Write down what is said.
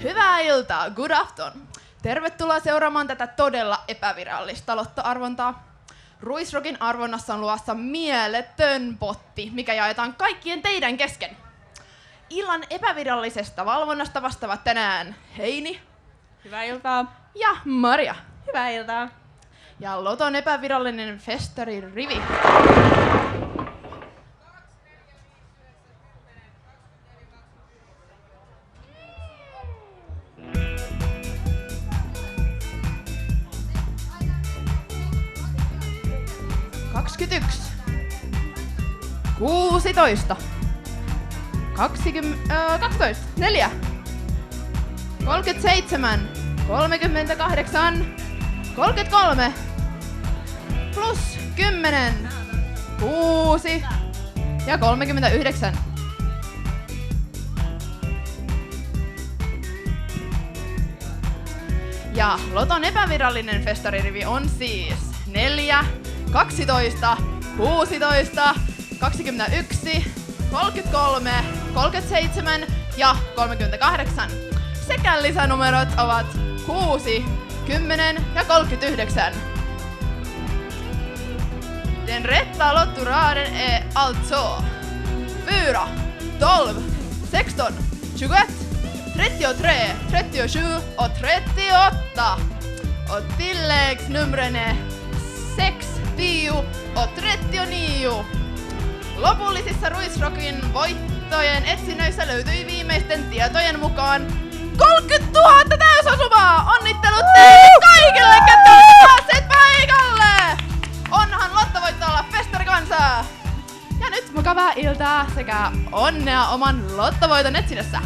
Hyvää iltaa, good afton. Tervetuloa seuraamaan tätä todella epävirallista lottoarvontaa. Ruisrokin arvonnassa on luvassa mieletön potti, mikä jaetaan kaikkien teidän kesken. Illan epävirallisesta valvonnasta vastaavat tänään Heini. Hyvää iltaa. Ja Maria. Hyvää iltaa. Ja Loton epävirallinen festari Rivi. Kaksikymmentäyksi. 16. 12. 4. 37. 38. 33. Plus 10. 6. Ja 39. Ja Loton epävirallinen festaririvi on siis 4, 12, 16, 21, 33, 37 ja 38. Sekä lisänumerot ovat 6, 10 ja 39. Den rätta lotturaden är alltså 4, 12, 16, 21, 33, 37 och 38. Och tilläggsnumren är 6, 10 och 39. Lopullisissa Ruisrokin voittojen etsinnöissä löytyi viimeisten tietojen mukaan 30 000 täysosumaa! Onnittelut teille kaikille, ketkä olette päässeet paikalle! Onhan lottovoitto olla festarikansaa! Ja nyt mukavaa iltaa sekä onnea oman lottovoiton etsinnässä!